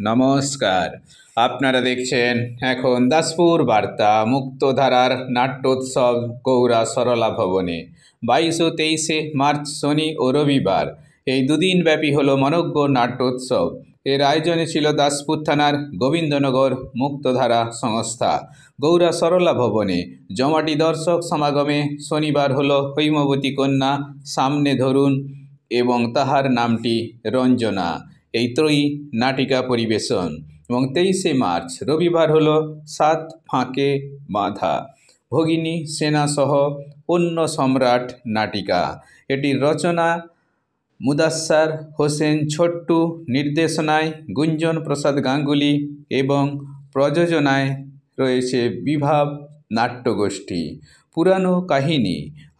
নমস্কার, আপনারা দেখছেন এখন দাসপুর বার্তা মুক্তধারার নাট্যোৎসব গৌড়া সরলা ভবনে 22 ও 23 মার্চ শনি ও রবিবার এই দুদিন ব্যাপী হলো মনোজ্ঞ নাট্যোৎসব। এর আয়োজনে ছিল দাসপুর থানার গোবিন্দনগর মুক্তধারা সংস্থা গৌড়া সরলা ভবনে। জমাটি দর্শক সমাগমে শনিবার হলো হৈমবতী কন্যা সামনে ধরুন এবং তাহার নামটি রঞ্জনা এই ত্রয়ী নাটিকা পরিবেশন, এবং 23 মার্চ রবিবার হলো সাত ফাঁকে বাঁধা ভগিনী সেনাসহ অন্য সম্রাট নাটিকা। এটির রচনা মুদাস্সার হোসেন ছোট্টু, নির্দেশনায় গুঞ্জন প্রসাদ গাঙ্গুলি এবং প্রযোজনায় রয়েছে বিভাব নাট্যগোষ্ঠী। পুরানো কাহিনী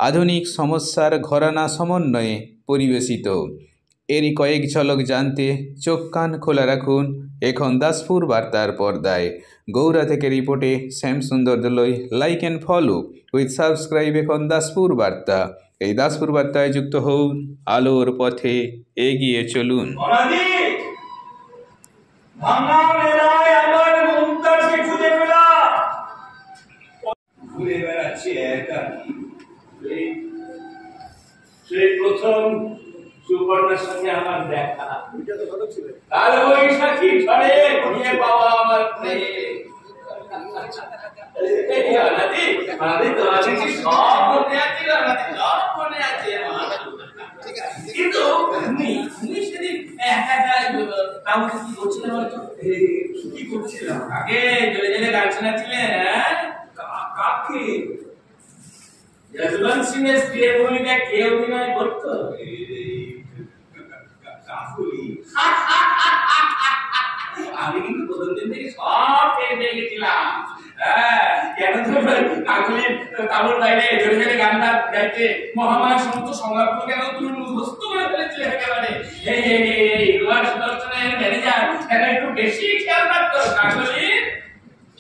আধুনিক সমস্যার ঘরানা সমন্বয়ে পরিবেশিত। এরই কয়েক ঝলক জানতে চোখ কান খোলা রাখুন এখন দাসপুর বার্তার পর্দায়। গৌড়া থেকে রিপোর্টে Shyamsundar Doloi. Like and follow with subscribe এখন দাসপুর বার্তা। এই দাসপুর বার্তায় যুক্ত হন, আলোর পথে এগিয়ে চলুন। প্রথম সুবর্ণার সঙ্গে আমার দেখা, কাল বৈশাখী ঝড়ে ঘুমিয়ে পাওয়া আমার কিন্তু কি করছিলাম আগে জলে জলে গান শোনাচ্ছিলেন? কাকে? যশবন্ত সিং এর স্ত্রীর ভূমিকা কে অভিনয় করতো? আমি কিন্তু প্রথম দিন থেকে সব পেয়ে গেছিলাম। কেন কাকুলির কাবুর বাইরে জোরে জোরে গানটা গাইতে মহামায়ের সমস্ত সংলাপগুলো কেন তুমি মুখস্থ করে ফেলেছিলে একেবারে? সুদর্শনের ম্যানেজার কেন একটু বেশি খেয়াল রাখতো কাকুলির?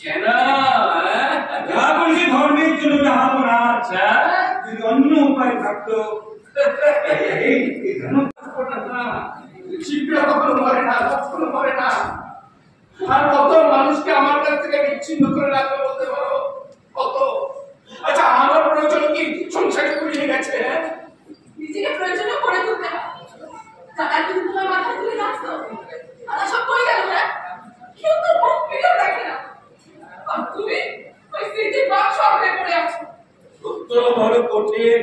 কেন ধর্মের জন্য যাহাবো না, আচ্ছা যদি অন্য উপায় থাকতো। শিল্পীরা কখনো মরে না, কখনো মরে না। আর কত মানুষকে আমার কাছ থেকে বিচ্ছিন্ন করে রাখবে বলতে পারো? কত? আচ্ছা আমার প্রয়োজন কি সংসারে কুড়িয়ে গেছে? নিজেকে প্রয়োজনও করে তুলতে হয়। তারা কিন্তু তোমার মাথা তুলে নাচতো, তারা সব কই গেল? কেউ তো মুখ ফিরেও দেখে না। আর তুমি ওই স্মৃতির বাক্স আঁকড়ে পড়ে আছো। সত্য বড় কঠিন,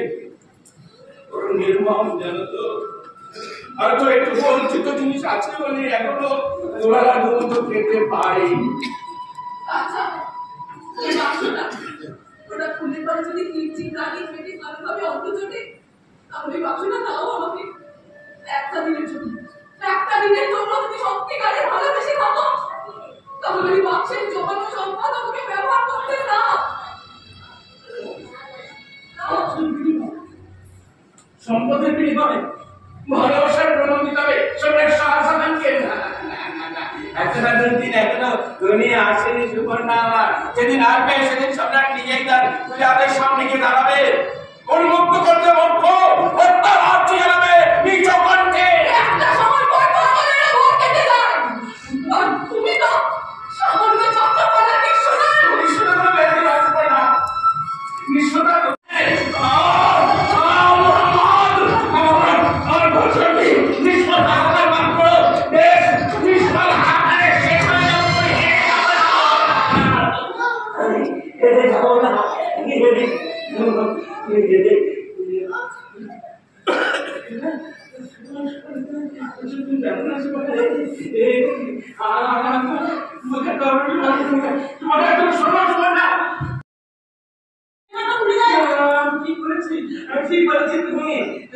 বড় নির্মম, জানো তো? আর তো একটু সঞ্চিত জিনিস আছে বলে এখনো তোরা মতো খেতে পাই। আচ্ছা ওই বাক্সটা ওটা খুলে পরে যদি কিঞ্চি প্রাণী পেটে ভালোভাবে অন্ত জোটে, তাহলে বাক্সটা দাও আমাকে। একটা দিনের জন্য তুমি সত্যিকারে ভালোবেসে থাকো, তাহলে ওই বাক্সের জমানো সম্পদ আমাকে ব্যবহার করতে দাও। সম্পদের বিনিময়ে ভালোবাসার প্রমাণ দিতে হবে সম্রাট শাহজাহানকে। এখনো দিন এখনো দুনিয়া আসেনি সুবর্ণা আমার। যেদিন আসবে সেদিন সম্রাট নিজেই তার পূজাদের সামনে গিয়ে দাঁড়াবে, উন্মুক্ত করতে মুখ্য হত্যা রাজ্য জানাবে নিজ কণ্ঠে। একটা সময় পর কখনো ভোট কেটে যায়, আর তুমি তো সামান্য চক্রপালা নিঃস্বতা বেঁধে রাখবে না। নিঃস্বতা তুমি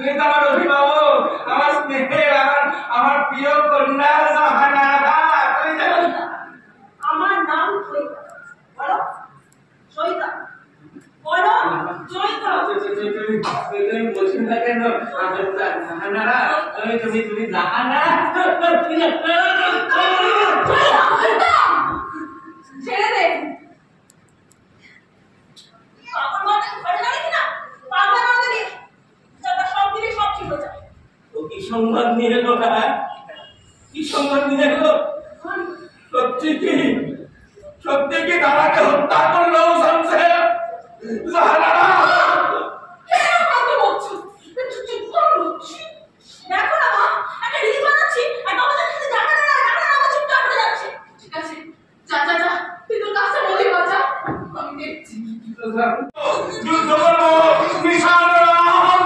তো আমার অভিভাবক, আমার স্নেহের, আমার প্রিয় কন্যা জাহানা। আমার নাম তুমি বলছেন না কেন? তুমি জাহানা ছেড়ে দে। সংবাদ নিয়ে লোটা কি সংবাদ দেখলো সত্যি কি দাদাকে হত্যা করলো শামসের জাহানারা দেখো না মা, একটা রিল বানাচ্ছি আর তোমাদের সাথে দেখা না আমার চুপচাপ করে যাচ্ছে। ঠিক আছে, যা যা যা, তুই তোর কাছে বলি বাজা, আমি দেখছি। যুদ্ধ করবো বিশাল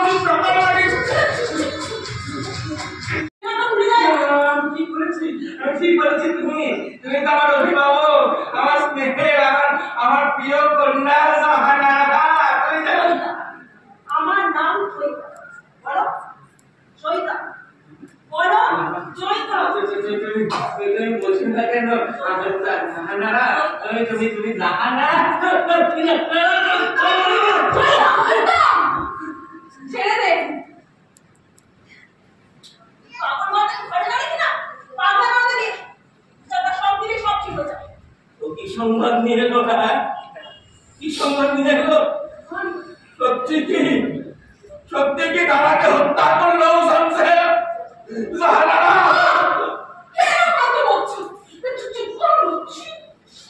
যুদ্ধ করবো। কি করেছি আমি ঠিক বলেছি তুমি তুমি তো আমার অভিভাবক আমার স্নেহের আমার প্রিয় কন্যা জাহানারা তুমি জানো আমার নাম চৈতা, বলো চৈতা, বলো চৈতা। তুমি বলছো না কেন জাহানারা তুমি তুমি জাহানা ছেড়ে দে। পাগল মাথা ঘরে দাঁড়িয়ে না, পাগল মাথা দিয়ে যারা সব দিলে সব ঠিক হয়ে যাবে। ও কি সংবাদ নিয়ে এলো কি সংবাদ নিয়ে এলো সত্যি কি দাদাকে হত্যা করলো শামসের জাহানারা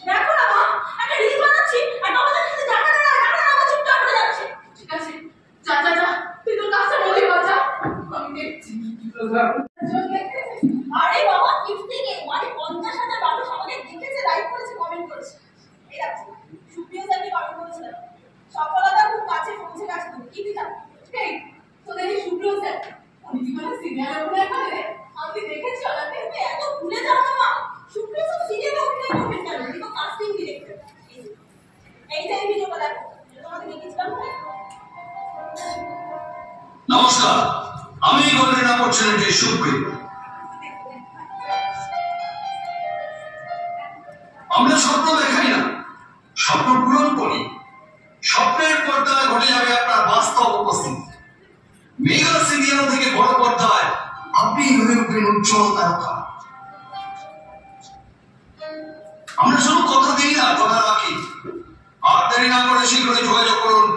দেখো না মা, একটা রিল বানাচ্ছি আর তোমাদের সাথে দেখা না আমার চুপচাপ করে যাচ্ছে। ঠিক আছে, যা যা যা, তুই তোর কাছে বলি বাজা, আমি দেখছি। আরে বাবা, 50K মানে 50,000 মানুষ আমাকে দেখেছে, লাইক করেছে, কমেন্ট করেছে। এই দেখো, সুপ্রিয় স্যারকে কমেন্ট করেছিল, সফলতা খুব কাছে পৌঁছে গেছে। তুমি কি দিতা? এই তোদের এই সুপ্রিয় স্যার উনি কি কোনো সিরিয়ালে অভিনয় করে রে? আমি দেখেছি ওনাকে, তুমি এত ভুলে যাও না মা। সুপ্রিয় স্যার সিরিয়ালে অভিনয় করবেন কেন? উনি তো কাস্টিং ডিরেক্টর। এই যে এই ভিডিওটা দেখো, এটা তোমাকে দেখিয়েছিলাম না? নমস্কার, আমি গোল্ডেন অপরচুনিটি সুপ্রিয়। আমরা স্বপ্ন দেখাই না, স্বপ্ন পূরণ করি। স্বপ্নের পর্দায় ঘটে যাবে আপনার বাস্তব উপস্থিতি। মেগা সিরিয়াল থেকে বড় পর্দায় আপনি হয়ে উঠবেন উজ্জ্বল তারকা। আমরা শুধু কথা দিই না, কথা রাখি। আর দেরি না করে শীঘ্রই যোগাযোগ করুন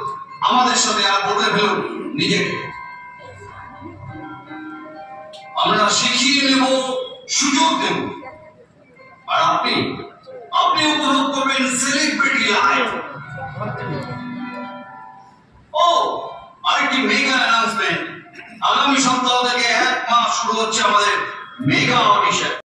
আমাদের সাথে, আর বদলে ফেলুন নিজেকে। আমরা শিখিয়ে নেব, সুযোগ দেব, আর আপনি উপভোগ করবেন সেলিব্রিটি লাইফ। ও আরেকটি মেগা অ্যানাউন্সমেন্ট, আগামী সপ্তাহ থেকে 1 মাস শুরু হচ্ছে আমাদের মেগা অডিশন।